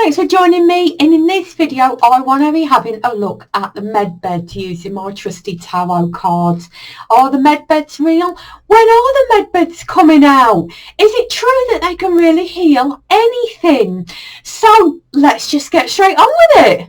Thanks for joining me, and in this video I want to be having a look at the med beds using my trusty tarot cards. Are the med beds real? When are the med beds coming out? Is it true that they can really heal anything? So let's just get straight on with it.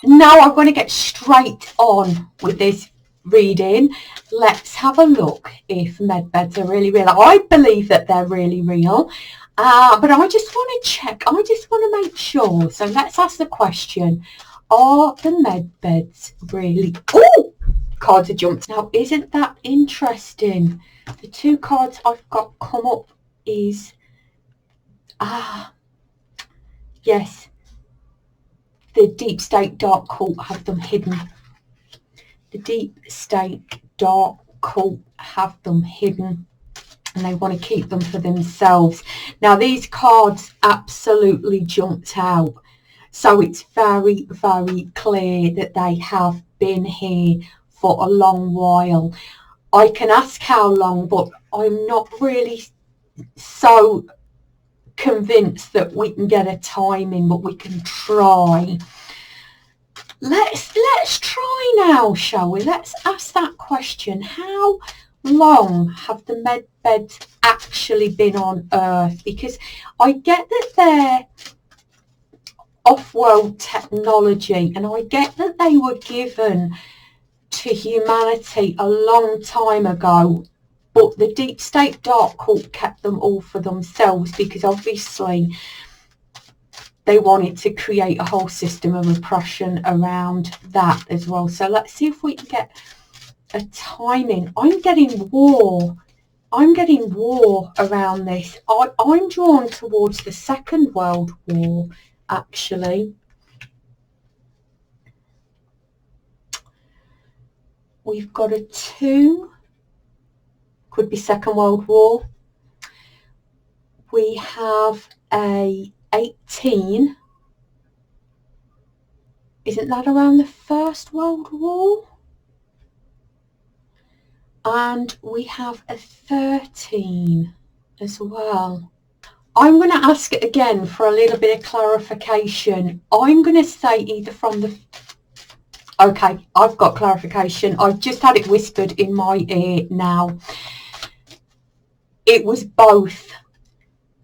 Now I'm going to get straight on with this reading. Let's have a look if med beds are really real. I believe that they're really real, but I just want to check. I just want to make sure. So let's ask the question: are the med beds really? Oh, cards are jumped. Now, isn't that interesting? The two cards I've got come up is yes. The deep state dark cult have them hidden. The deep state dark cult have them hidden, and they want to keep them for themselves. Now these cards absolutely jumped out, so it's very, very clear that they have been here for a long while. I can ask how long, but I'm not really so convinced that we can get a timing, but we can try. Let's try now, shall we? Let's ask that question: how long have the med beds actually been on Earth? Because I get that they're off-world technology, and I get that they were given to humanity a long time ago, but the deep state dark cult kept them all for themselves because obviously they wanted to create a whole system of oppression around that as well. So let's see if we can get a timing. I'm getting war. I'm getting war around this. I'm drawn towards the Second World War, actually. We've got a 2. Could be Second World War. We have a 18. Isn't that around the First World War? And we have a 13 as well. I'm going to ask it again for a little bit of clarification. I'm going to say either from the... Okay, I've got clarification. I've just had it whispered in my ear now. It was both.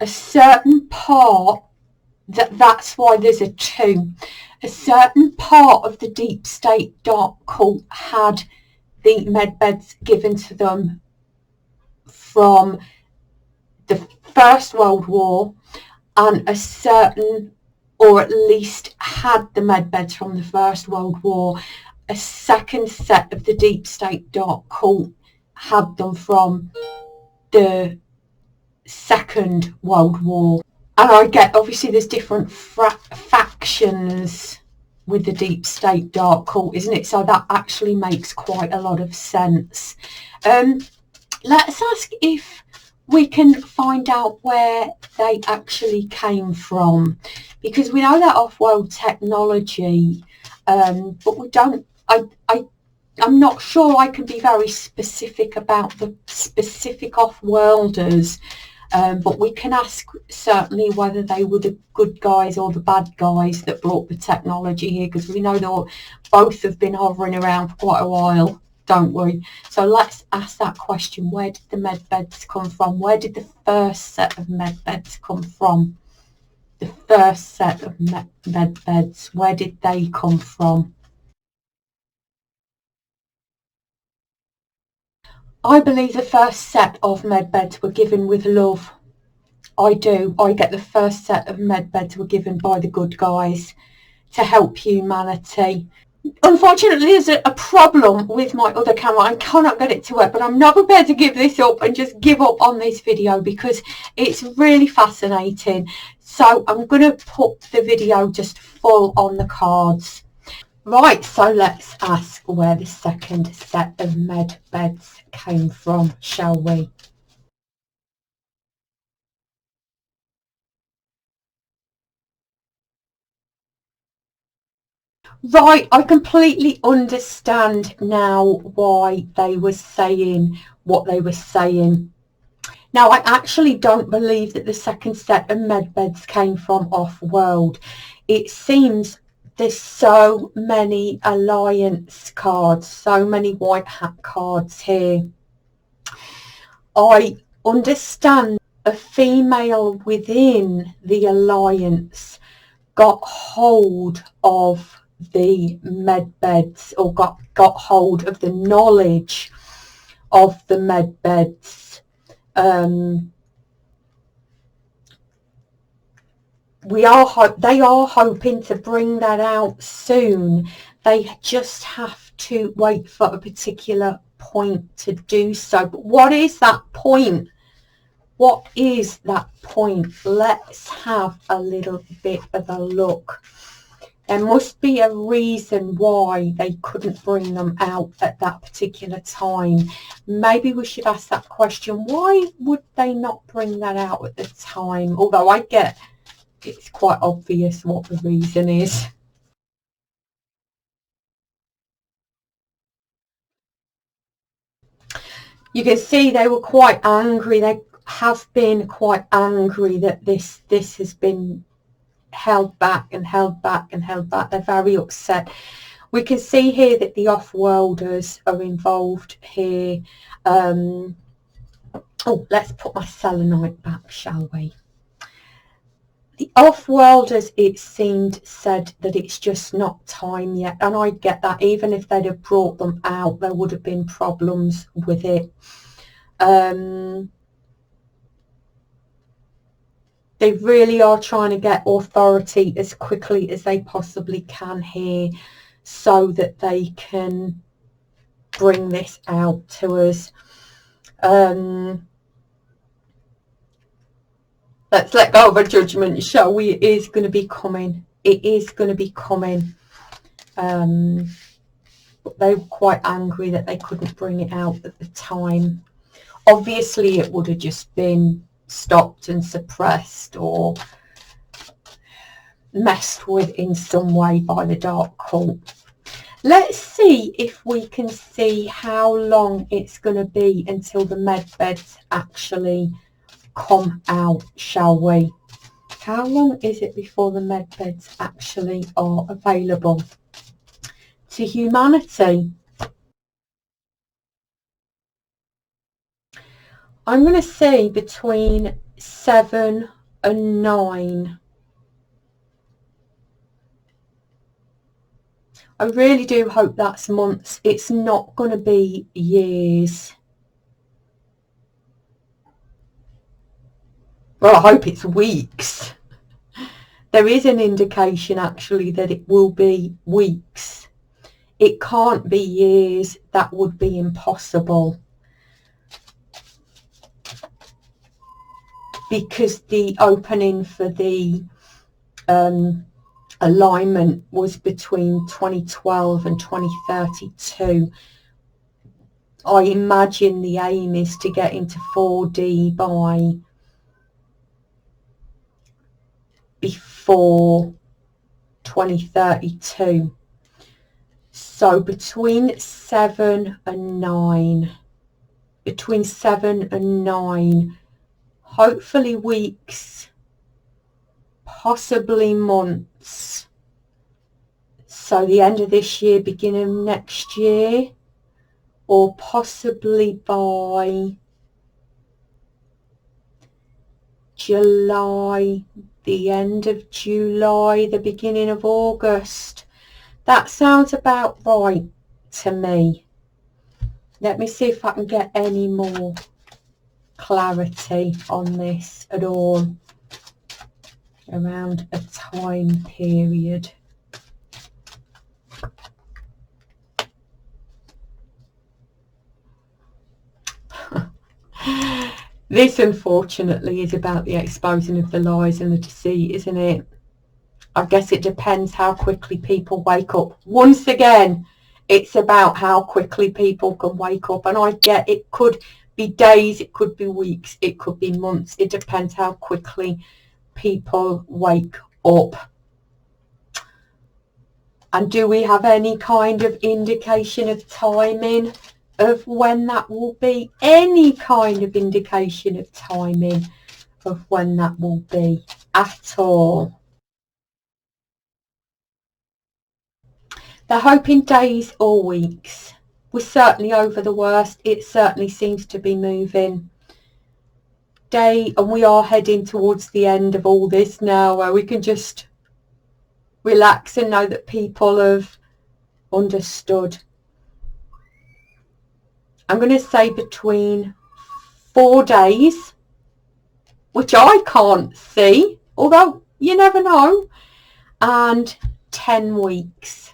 A certain part, that's why there's a 2. A certain part of the deep state dark cult had the med beds given to them from the First World War, and a certain, or at least had the med beds from the First World War. A second set of the deep state dark cult had them from the Second World War. And I get, obviously there's different factions with the deep state dark cult, isn't it? So that actually makes quite a lot of sense. Let's ask if we can find out where they actually came from, because we know they're off-world technology, but we don't, I'm not sure I can be very specific about the specific off-worlders. But we can ask certainly whether they were the good guys or the bad guys that brought the technology here, because we know that both have been hovering around for quite a while, don't we? So let's ask that question: where did the med beds come from? Where did the first set of med beds come from? The first set of med beds, where did they come from? I believe the first set of med beds were given with love. I do. I get the first set of med beds were given by the good guys to help humanity. Unfortunately, there's a problem with my other camera. I cannot get it to work, but I'm not prepared to give this up and just give up on this video because it's really fascinating. So I'm going to put the video just full on the cards. Right, so let's ask where the second set of med beds came from, shall we? Right, I completely understand now why they were saying what they were saying. Now, I actually don't believe that the second set of med beds came from off-world. It seems there's so many alliance cards, so many white hat cards here. I understand a female within the alliance got hold of the med beds, or got hold of the knowledge of the med beds. They are hoping to bring that out soon. They just have to wait for a particular point to do so. But what is that point? What is that point? Let's have a little bit of a look. There must be a reason why they couldn't bring them out at that particular time. Maybe we should ask that question. Why would they not bring that out at the time? Although I get it's quite obvious what the reason is. You can see they were quite angry. They have been quite angry that this has been held back and held back and held back. They're very upset. We can see here that the off-worlders are involved here. Oh, let's put my selenite back, shall we? The off-worlders, it seemed, said that it's just not time yet, and I get that. Even if they'd have brought them out, there would have been problems with it. They really are trying to get authority as quickly as they possibly can here, so that they can bring this out to us. Let's let go of a judgment, shall we? It is going to be coming. It is going to be coming. But they were quite angry that they couldn't bring it out at the time. Obviously, it would have just been stopped and suppressed or messed with in some way by the dark cult. Let's see if we can see how long it's going to be until the med beds actually come out, shall we? How long is it before the med beds actually are available to humanity? I'm going to say between 7 and 9. I really do hope that's months. It's not going to be years. Well, I hope it's weeks. There is an indication actually that it will be weeks. It can't be years. That would be impossible. Because the opening for the alignment was between 2012 and 2032. I imagine the aim is to get into 4D by before 2032. So between 7 and 9, hopefully weeks, possibly months. So the end of this year, beginning of next year, or possibly by July, the end of July, the beginning of August. That sounds about right to me. Let me see if I can get any more clarity on this at all around a time period. This, unfortunately, is about the exposing of the lies and the deceit, isn't it? I guess it depends how quickly people wake up. Once again, it's about how quickly people can wake up. And I get it could be days, it could be weeks, it could be months. It depends how quickly people wake up. And do we have any kind of indication of timing? of when that will be, any kind of indication of timing of when that will be at all. They're hoping days or weeks. We're certainly over the worst. It certainly seems to be moving and we are heading towards the end of all this now, where we can just relax and know that people have understood. I'm going to say between 4 days, which I can't see, although you never know, and 10 weeks.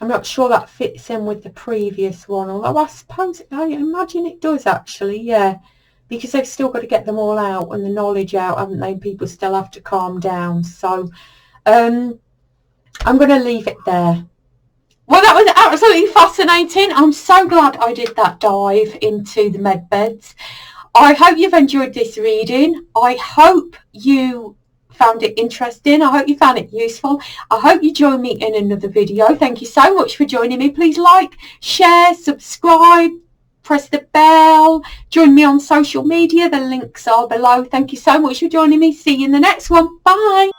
I'm not sure that fits in with the previous one, although I suppose, I imagine it does actually, yeah, because they've still got to get them all out and the knowledge out, haven't they? People still have to calm down. So I'm going to leave it there. Well, that was absolutely fascinating. I'm so glad I did that dive into the med beds. I hope you've enjoyed this reading. I hope you found it interesting. I hope you found it useful. I hope you join me in another video. Thank you so much for joining me. Please like, share, subscribe, press the bell, join me on social media. The links are below. Thank you so much for joining me. See you in the next one. Bye.